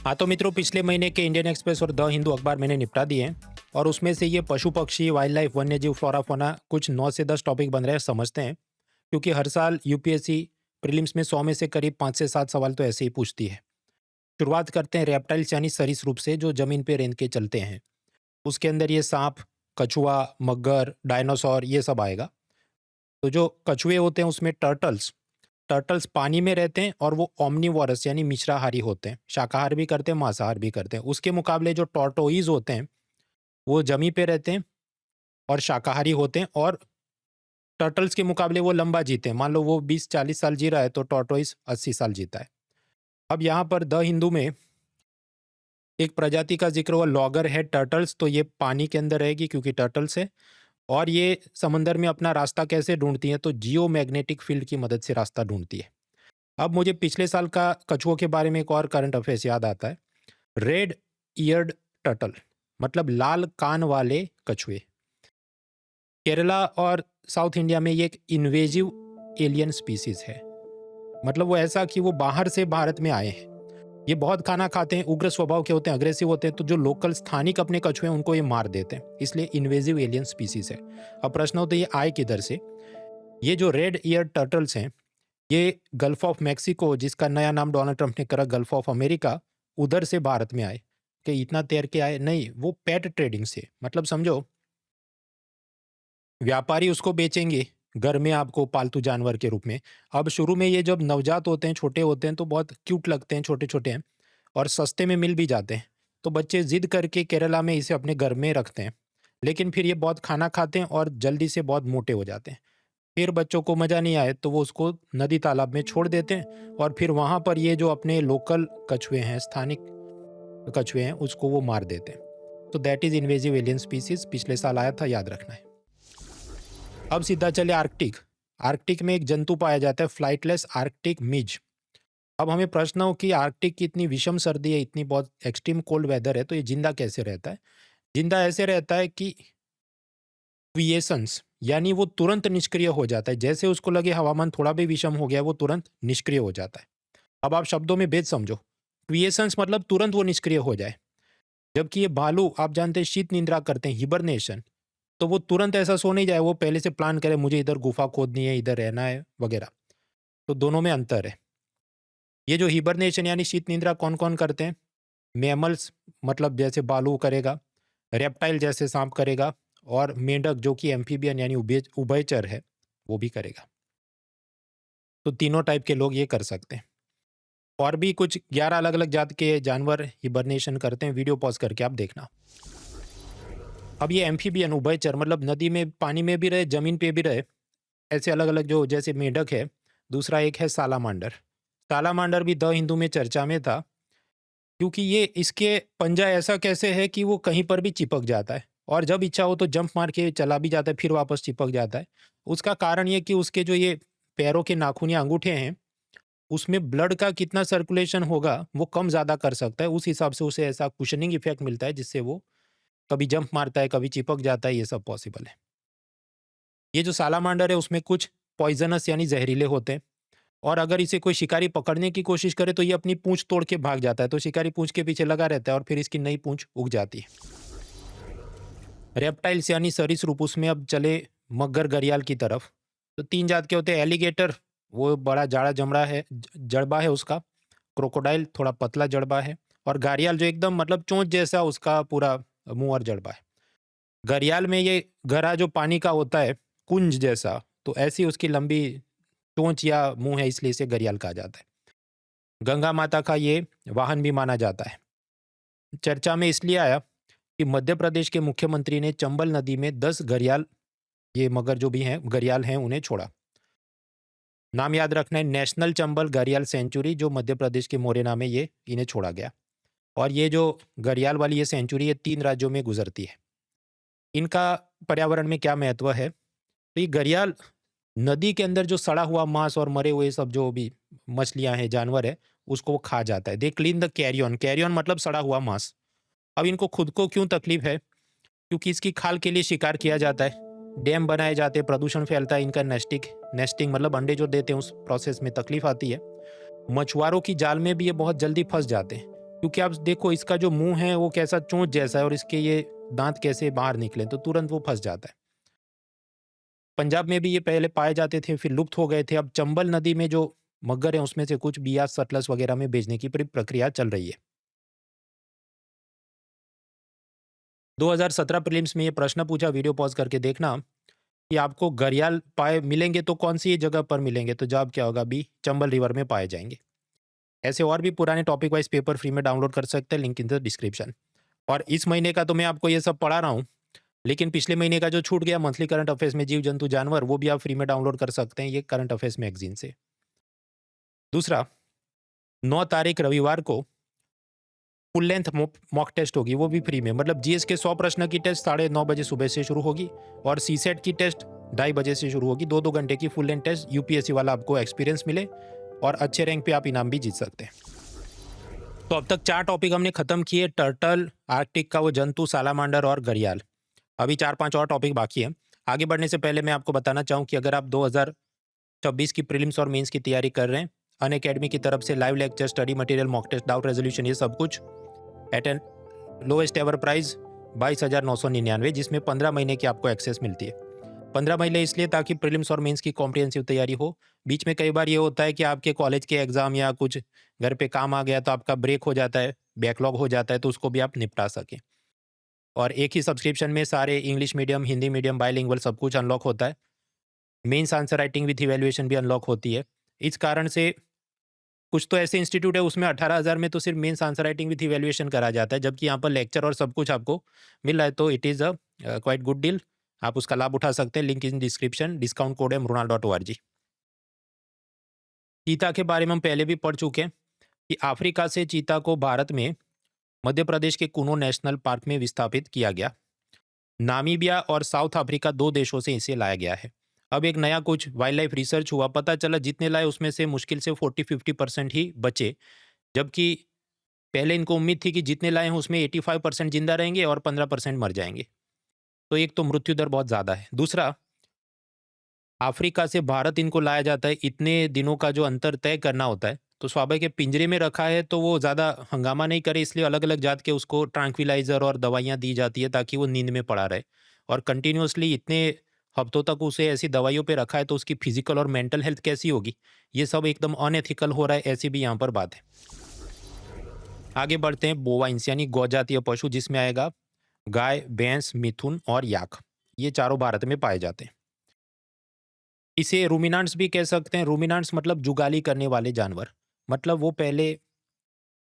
हाँ तो मित्रों, पिछले महीने के इंडियन एक्सप्रेस और द हिंदू अखबार मैंने निपटा दिए हैं और उसमें से ये पशु पक्षी, वाइल्ड लाइफ, वन्य जीव, फ्लोरा फौना कुछ 9 से 10 टॉपिक बन रहे हैं, समझते हैं। क्योंकि हर साल यूपीएससी प्रीलिम्स में 100 में से करीब 5 से 7 सवाल तो ऐसे ही पूछती है। शुरुआत करते हैं रेप्टाइल्स यानी सरीसृप से, जो जमीन पे रेंग के चलते हैं। उसके अंदर ये सांप, कछुआ, मगर, डायनासोर ये सब आएगा। तो जो कछुए होते हैं उसमें टर्टल्स टर्टल्स पानी में रहते हैं और वो ओमनीवोरस यानी मिश्राहारी होते हैं, शाकाहार भी करते हैं, मांसाहार भी करते हैं। उसके मुकाबले जो टॉर्टोइज होते हैं वो जमी पे रहते हैं और शाकाहारी होते हैं, और टर्टल्स के मुकाबले वो लंबा जीते हैं। मान लो वो 20-40 साल जी रहा है तो टॉर्टोइज 80 साल जीता है। अब यहाँ पर द हिंदू में एक प्रजाति का जिक्र हुआ, लॉगर हेड टर्टल्स। तो ये पानी के अंदर रहेगी क्योंकि टर्टल्स है, और ये समंदर में अपना रास्ता कैसे ढूंढती है, तो जियो मैग्नेटिक फील्ड की मदद से रास्ता ढूंढती है। अब मुझे पिछले साल का कछुओं के बारे में एक और करंट अफेयर्स याद आता है। रेड ईयर्ड टर्टल मतलब लाल कान वाले कछुए। केरला और साउथ इंडिया में ये एक इन्वेजिव एलियन स्पीसीज है। मतलब वो ऐसा कि वो बाहर से भारत में आए हैं। ये बहुत खाना खाते हैं, उग्र स्वभाव के होते हैं, अग्रेसिव होते हैं। तो जो लोकल स्थानिक अपने कछुए हैं उनको ये मार देते हैं, इसलिए इन्वेजिव एलियन स्पीसीज है। अब प्रश्न होता है ये आए किधर से। ये जो रेड ईयर टर्टल्स हैं ये गल्फ ऑफ मैक्सिको, जिसका नया नाम डोनाल्ड ट्रंप ने करा गल्फ ऑफ अमेरिका, उधर से भारत में आए। कि इतना तैर के आए नहीं, वो पेट ट्रेडिंग से, मतलब समझो व्यापारी उसको बेचेंगे घर में आपको पालतू जानवर के रूप में। अब शुरू में ये जब नवजात होते हैं, छोटे होते हैं, तो बहुत क्यूट लगते हैं, छोटे छोटे हैं और सस्ते में मिल भी जाते हैं। तो बच्चे जिद करके केरला में इसे अपने घर में रखते हैं। लेकिन फिर ये बहुत खाना खाते हैं और जल्दी से बहुत मोटे हो जाते हैं। फिर बच्चों को मज़ा नहीं आए तो वो उसको नदी तालाब में छोड़ देते हैं, और फिर वहाँ पर ये जो अपने लोकल कछुए हैं, स्थानिक कछुए हैं, उसको वो मार देते हैं। तो that is invasive alien species, पिछले साल आया था, याद रखना है। अब सीधा चले आर्कटिक। आर्कटिक में एक जंतु पाया जाता है, फ्लाइटलेस आर्कटिक मिज। अब हमें प्रश्न हो कि आर्कटिक की इतनी विषम सर्दी है, इतनी बहुत एक्सट्रीम कोल्ड वेदर है, तो ये जिंदा कैसे रहता है। जिंदा ऐसे रहता है कि क्विएशंस यानी वो तुरंत निष्क्रिय हो जाता है। जैसे उसको लगे हवामान थोड़ा भी विषम हो गया, वो तुरंत निष्क्रिय हो जाता है। अब आप शब्दों में भेद समझो। क्विएशंस मतलब तुरंत वो निष्क्रिय हो जाए। जबकि ये भालू, आप जानते हैं, शीत निद्रा करते हैं, हिबरनेशन। तो वो तुरंत ऐसा सो नहीं जाए, वो पहले से प्लान करे मुझे इधर गुफा खोदनी है, इधर रहना है वगैरह। तो दोनों में अंतर है। ये जो हिबरनेशन यानी शीत निद्रा कौन कौन करते हैं, मैमल्स मतलब जैसे भालू करेगा, रेप्टाइल जैसे सांप करेगा, और मेंढक जो कि एम्फीबियन यानी उभयचर है वो भी करेगा। तो तीनों टाइप के लोग ये कर सकते हैं। और भी कुछ 11 अलग अलग जात के जानवर हिबरनेशन करते हैं, वीडियो पॉज करके आप देखना। अब ये एम्फीबियन उभयचर मतलब नदी में, पानी में भी रहे, जमीन पे भी रहे, ऐसे अलग अलग जो, जैसे मेंढक है। दूसरा एक है सालामांडर। सालामांडर भी द हिंदू में चर्चा में था, क्योंकि ये, इसके पंजा ऐसा कैसे है कि वो कहीं पर भी चिपक जाता है, और जब इच्छा हो तो जंप मार के चला भी जाता है, फिर वापस चिपक जाता है। उसका कारण ये कि उसके जो ये पैरों के नाखून या अंगूठे हैं, उसमें ब्लड का कितना सर्कुलेशन होगा वो कम ज़्यादा कर सकता है। उस हिसाब से उसे ऐसा कुशनिंग इफेक्ट मिलता है, जिससे वो कभी जंप मारता है, कभी चिपक जाता है, ये सब पॉसिबल है। ये जो सालामांडर है उसमें कुछ पॉइजनस यानी जहरीले होते हैं, और अगर इसे कोई शिकारी पकड़ने की कोशिश करे तो ये अपनी पूंछ तोड़ के भाग जाता है। तो शिकारी पूंछ के पीछे लगा रहता है और फिर इसकी नई पूंछ उग जाती है। रेप्टाइल्स यानी सरीसृप, उसमें अब चले मगर घड़ियाल की तरफ। तो 3 जात के होते हैं। एलिगेटर, वो बड़ा जाड़ा जमड़ा है, जड़बा है उसका। क्रोकोडाइल थोड़ा पतला जड़बा है, और घड़ियाल जो एकदम मतलब चोंच जैसा उसका पूरा मुंह और जड़बा है। घड़ियाल में ये गहरा जो पानी का होता है, कुंज जैसा, तो ऐसी उसकी लंबी चोंच या मुंह है, इसलिए इसे घड़ियाल कहा जाता है। गंगा माता का ये वाहन भी माना जाता है। चर्चा में इसलिए आया कि मध्य प्रदेश के मुख्यमंत्री ने चंबल नदी में 10 घड़ियाल, ये मगर जो भी हैं घड़ियाल हैं, उन्हें छोड़ा। नाम याद रखना है, नेशनल चंबल घड़ियाल सेंचुरी, जो मध्य प्रदेश के मोरेना में ये इन्हें छोड़ा गया। और ये जो घड़ियाल वाली ये सेंचुरी, ये 3 राज्यों में गुजरती है। इनका पर्यावरण में क्या महत्व है, तो ये घड़ियाल नदी के अंदर जो सड़ा हुआ मांस और मरे हुए सब जो भी मछलियां हैं, जानवर है, उसको वो खा जाता है। They clean the carrion. Carrion मतलब सड़ा हुआ मांस। अब इनको खुद को क्यों तकलीफ है, क्योंकि इसकी खाल के लिए शिकार किया जाता है, डैम बनाए जाते हैं, प्रदूषण फैलता है, इनका नेस्टिंग मतलब अंडे जो देते हैं उस प्रोसेस में तकलीफ आती है। मछुआरों की जाल में भी ये बहुत जल्दी फंस जाते हैं, क्योंकि आप देखो इसका जो मुंह है वो कैसा चोंच जैसा है और इसके ये दांत कैसे बाहर निकले, तो तुरंत वो फंस जाता है। पंजाब में भी ये पहले पाए जाते थे, फिर लुप्त हो गए थे। अब चंबल नदी में जो मगर हैं उसमें से कुछ बियास सतलज वगैरह में भेजने की प्रक्रिया चल रही है। 2017 प्रीलिम्स में ये प्रश्न पूछा, वीडियो पॉज करके देखना, कि आपको घड़ियाल पाए मिलेंगे तो कौन सी जगह पर मिलेंगे, तो जवाब क्या होगा? बी, चंबल रिवर में पाए जाएंगे। ऐसे और भी पुराने टॉपिक वाइज पेपर फ्री में डाउनलोड कर सकते हैं, लिंक इन द डिस्क्रिप्शन। और इस महीने का तो मैं आपको ये सब पढ़ा रहा हूँ, लेकिन पिछले महीने का जो छूट गया मंथली करंट अफेयर्स में जीव जंतु जानवर, वो भी आप फ्री में डाउनलोड कर सकते हैं, ये करंट अफेयर्स मैगजीन से। दूसरा, 9 तारीख रविवार को फुल लेंथ मॉक टेस्ट होगी, वो भी फ्री में। मतलब जीएस के 100 प्रश्न की टेस्ट 9:30 बजे सुबह से शुरू होगी और सीसेट की टेस्ट 2:30 बजे से शुरू होगी। 2-2 घंटे की फुल लेंथ टेस्ट, यूपीएससी वाला आपको एक्सपीरियंस मिले और अच्छे रैंक पे आप इनाम भी जीत सकते हैं। तो अब तक 4 टॉपिक हमने खत्म किए, टर्टल, आर्कटिक का वो जंतु, सालामांडर और घड़ियाल। अभी 4-5 और टॉपिक बाकी हैं। आगे बढ़ने से पहले मैं आपको बताना चाहूँ कि अगर आप 2026 की प्रीलिम्स और मेंस की तैयारी कर रहे हैं, अनअकैडमी की तरफ से live lecture, study material, mock test, doubt resolution, ये सब कुछ at an lowest ever price 22,999, जिसमें 15 महीने की आपको एक्सेस मिलती है। 15 महीने इसलिए ताकि प्रीलिम्स और मेंस की कॉम्प्रिहेंसिव तैयारी हो। बीच में कई बार ये होता है कि आपके कॉलेज के एग्जाम या कुछ घर पे काम आ गया तो आपका ब्रेक हो जाता है, बैकलॉग हो जाता है, तो उसको भी आप निपटा सकें। और एक ही सब्सक्रिप्शन में सारे English medium, Hindi medium, bilingual सब कुछ अनलॉक होता है। Mains answer writing with evaluation भी अनलॉक होती है। इस कारण से कुछ तो ऐसे इंस्टीट्यूट है उसमें 18,000 में तो सिर्फ mains answer writing with evaluation करा जाता है, जबकि यहाँ पर लेक्चर और सब कुछ आपको मिल रहा है, तो it is a quite good deal. आप उसका लाभ उठा सकते हैं, link in description, discount code है mrunal.org। चीता के बारे में हम पहले भी पढ़ चुके हैं कि अफ्रीका से चीता को भारत में मध्य प्रदेश के कुनो नेशनल पार्क में विस्थापित किया गया। नामीबिया और साउथ अफ्रीका 2 देशों से इसे लाया गया है। अब एक नया कुछ वाइल्ड लाइफ रिसर्च हुआ, पता चला जितने लाए उसमें से मुश्किल से 40-50% ही बचे, जबकि पहले इनको उम्मीद थी कि जितने लाए हैं उसमें 85% जिंदा रहेंगे और 15% मर जाएंगे। तो एक तो मृत्यु दर बहुत ज़्यादा है। दूसरा, अफ्रीका से भारत इनको लाया जाता है, इतने दिनों का जो अंतर तय करना होता है, तो स्वाभाविक है पिंजरे में रखा है तो वो ज़्यादा हंगामा नहीं करे, इसलिए अलग अलग जात के उसको ट्रैंक्विलाइजर और दवाइयाँ दी जाती है ताकि वो नींद में पड़ा रहे। और कंटिन्यूअसली इतने हफ्तों तक उसे ऐसी दवाइयों पे रखा है तो उसकी फिजिकल और मेंटल हेल्थ कैसी होगी, ये सब एकदम अनएथिकल हो रहा है, ऐसी भी यहाँ पर बात है। आगे बढ़ते हैं, बोवाइंस यानी गौजातीय पशु, जिसमें आएगा गाय, भैंस, मिथुन और याक। ये चारों भारत में पाए जाते हैं। इसे रूमिनांट्स भी कह सकते हैं। रूमिनांट्स मतलब जुगाली करने वाले जानवर। मतलब वो पहले,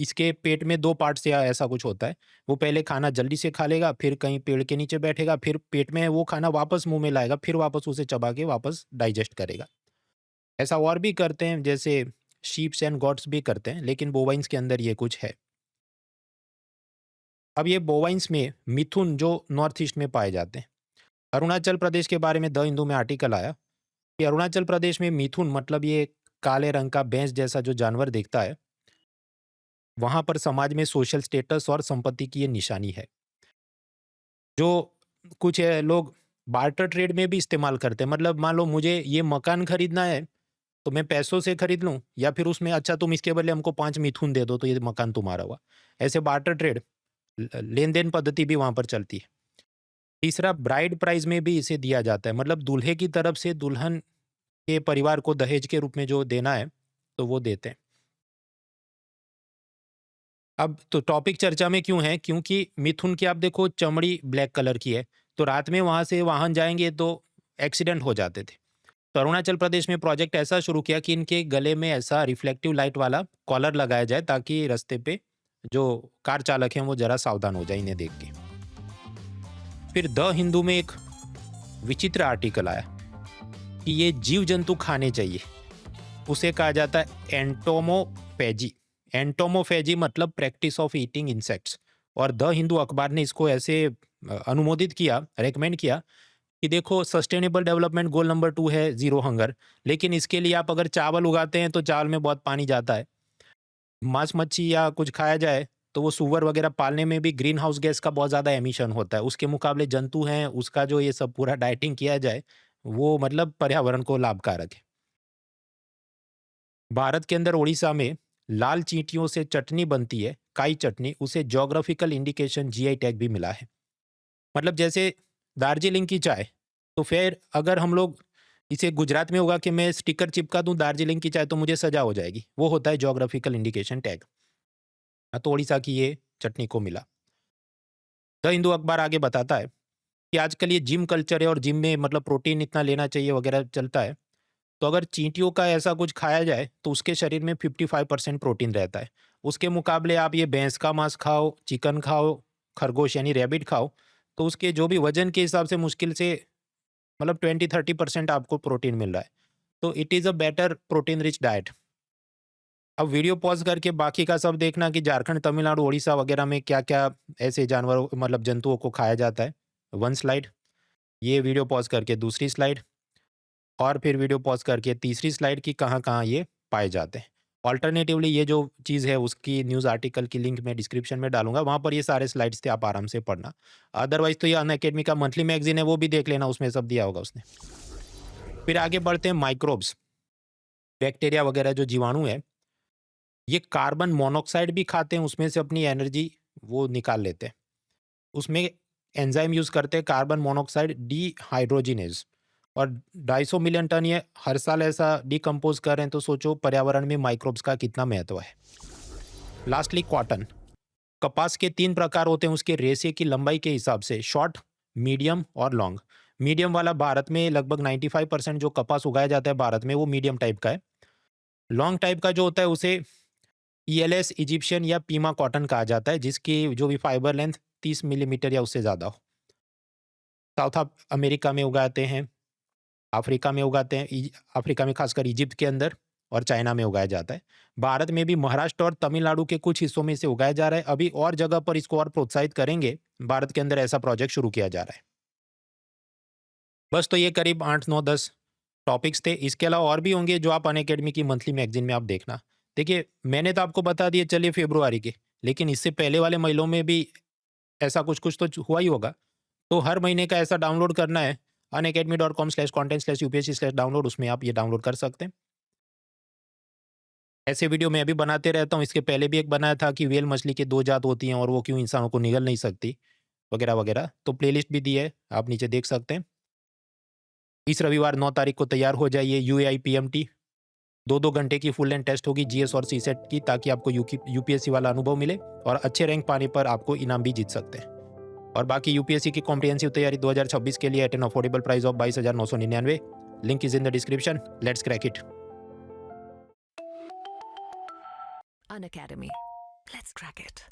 इसके पेट में 2 पार्ट से या ऐसा कुछ होता है। वो पहले खाना जल्दी से खा लेगा, फिर कहीं पेड़ के नीचे बैठेगा, फिर पेट में वो खाना वापस मुँह में लाएगा, फिर वापस उसे चबा के वापस डाइजेस्ट करेगा। ऐसा और भी करते हैं, जैसे शीप्स एंड गॉट्स भी करते हैं, लेकिन बोवाइन्स के अंदर ये कुछ है। अब ये बोवाइन्स में मिथुन जो नॉर्थ ईस्ट में पाए जाते हैं। अरुणाचल प्रदेश के बारे में द हिंदू में आर्टिकल आया कि अरुणाचल प्रदेश में मिथुन मतलब ये काले रंग का भैंस जैसा जो जानवर दिखता है, वहां पर समाज में सोशल स्टेटस और संपत्ति की ये निशानी है, जो कुछ लोग बार्टर ट्रेड में भी इस्तेमाल करते हैं। मतलब मान लो मुझे ये मकान खरीदना है तो मैं पैसों से खरीद लूं, या फिर उसमें अच्छा तुम इसके बदले हमको 5 मिथुन दे दो तो ये मकान तुम्हारा हुआ। ऐसे बार्टर ट्रेड, लेन देन पद्धति भी वहां पर चलती है। तीसरा, ब्राइड प्राइज में भी इसे दिया जाता है, मतलब दूल्हे की तरफ से दुल्हन के परिवार को दहेज के रूप में जो देना है तो वो देते हैं। अब तो टॉपिक चर्चा में क्यों है? क्योंकि मिथुन की आप देखो चमड़ी ब्लैक कलर की है, तो रात में वहां से वाहन जाएंगे तो एक्सीडेंट हो जाते थे। तो अरुणाचल प्रदेश में प्रोजेक्ट ऐसा शुरू किया कि इनके गले में ऐसा रिफ्लेक्टिव लाइट वाला कॉलर लगाया जाए ताकि रास्ते पे जो कार चालक हैं वो जरा सावधान हो जाए इन्हें देख के। फिर द हिंदू में एक विचित्र आर्टिकल आया कि ये जीव जंतु खाने चाहिए। उसे कहा जाता है एंटोमोफेजी। एंटोमोफेजी मतलब प्रैक्टिस ऑफ ईटिंग इंसेक्ट्स। और द हिंदू अखबार ने इसको ऐसे अनुमोदित किया, रेकमेंड किया कि देखो सस्टेनेबल डेवलपमेंट गोल नंबर 2 है जीरो हंगर, लेकिन इसके लिए आप अगर चावल उगाते हैं तो चावल में बहुत पानी जाता है। मांस मच्छी या कुछ खाया जाए तो वो सुअर वगैरह पालने में भी ग्रीन हाउस गैस का बहुत ज़्यादा एमिशन होता है। उसके मुकाबले जंतु हैं, उसका जो ये सब पूरा डाइटिंग किया जाए वो मतलब पर्यावरण को लाभकारक है। भारत के अंदर उड़ीसा में लाल चींटियों से चटनी बनती है काई चटनी उसे जोग्राफिकल इंडिकेशन जीआई टैग भी मिला है। मतलब जैसे दार्जिलिंग की चाय, तो फिर अगर हम लोग इसे गुजरात में होगा कि मैं स्टिकर चिपका दूं दार्जिलिंग की चाय तो मुझे सजा हो जाएगी, वो होता है जोग्राफिकल इंडिकेशन टैग। तो उड़ीसा की ये चटनी को मिला। द हिंदू अखबार आगे बताता है कि आजकल ये जिम कल्चर है और जिम में मतलब प्रोटीन इतना लेना चाहिए वगैरह चलता है। तो अगर चींटियों का ऐसा कुछ खाया जाए तो उसके शरीर में 55% प्रोटीन रहता है। उसके मुकाबले आप ये भैंस का मांस खाओ, चिकन खाओ, खरगोश यानी रैबिट खाओ, तो उसके जो भी वजन के हिसाब से मुश्किल से मतलब 20-30% आपको प्रोटीन मिल रहा है। तो it is a better protein rich diet. अब वीडियो पॉज करके बाकी का सब देखना कि झारखंड, तमिलनाडु, उड़ीसा वगैरह में क्या क्या ऐसे जानवरों मतलब जंतुओं को खाया जाता है। वन स्लाइड, ये वीडियो पॉज करके दूसरी स्लाइड, और फिर वीडियो पॉज करके तीसरी स्लाइड की कहाँ कहाँ ये पाए जाते हैं। ऑल्टरनेटिवली ये जो चीज़ है उसकी न्यूज़ आर्टिकल की लिंक मैं डिस्क्रिप्शन में डालूंगा, वहाँ पर ये सारे स्लाइड्स थे, आप आराम से पढ़ना। अदरवाइज तो ये अनअकैडमी का मंथली मैगजीन है, वो भी देख लेना, उसमें सब दिया होगा उसने। फिर आगे बढ़ते हैं माइक्रोब्स, बैक्टीरिया वगैरह जो जीवाणु है, ये कार्बन मोनोऑक्साइड भी खाते हैं, उसमें से अपनी एनर्जी वो निकाल लेते हैं। उसमें एंजाइम यूज़ करते हैं कार्बन मोनोऑक्साइड डीहाइड्रोजिनेज, और 250 मिलियन टन ये हर साल ऐसा डिकम्पोज कर रहे हैं। तो सोचो पर्यावरण में माइक्रोब्स का कितना महत्व है। लास्टली कॉटन, कपास के 3 प्रकार होते हैं उसके रेशे की लंबाई के हिसाब से, शॉर्ट, मीडियम और लॉन्ग। मीडियम वाला भारत में लगभग 95% जो कपास उगाया जाता है भारत में वो मीडियम टाइप का है। लॉन्ग टाइप का जो होता है उसे ईएलएस इजिप्शियन या पीमा कॉटन कहा जाता है, जिसकी जो भी फाइबर लेंथ 30 मिलीमीटर या उससे ज़्यादा हो। साउथ अमेरिका में उगाते हैं, अफ्रीका में उगाते हैं, अफ्रीका में खासकर इजिप्ट के अंदर, और चाइना में उगाया जाता है। भारत में भी महाराष्ट्र और तमिलनाडु के कुछ हिस्सों में इसे उगाया जा रहा है। अभी और जगह पर इसको और प्रोत्साहित करेंगे, भारत के अंदर ऐसा प्रोजेक्ट शुरू किया जा रहा है। बस, तो ये करीब 8, 9, 10 टॉपिक्स थे। इसके अलावा और भी होंगे जो आप अनअकैडमी की मंथली मैगजीन में आप देखना। देखिए, मैंने तो आपको बता दिए चलिए फरवरी के, लेकिन इससे पहले वाले महीनों में भी ऐसा कुछ कुछ तो हुआ ही होगा। तो हर महीने का ऐसा डाउनलोड करना है, unacademy.com/content/upsc/डाउनलोड, उसमें आप ये डाउनलोड कर सकते हैं। ऐसे वीडियो मैं भी बनाते रहता हूँ। इसके पहले भी एक बनाया था कि व्हेल मछली की 2 जात होती हैं और वो क्यों इंसानों को निगल नहीं सकती, वगैरह वगैरह। तो प्लेलिस्ट भी दी है, आप नीचे देख सकते हैं। इस रविवार 9 तारीख को तैयार हो जाइए। यूएआई पीएमटी 2-2 घंटे की फुल लेंथ टेस्ट होगी जीएस और सीसेट की, ताकि आपको यूपीएससी वाला अनुभव मिले और अच्छे रैंक पाने पर आपको इनाम भी जीत सकते हैं। और बाकी यूपीएससी की कॉम्प्रिहेंसिव तैयारी 2026 के लिए at an affordable price of 22,999। Link is in the description. Let's crack it. Unacademy. Let's crack it.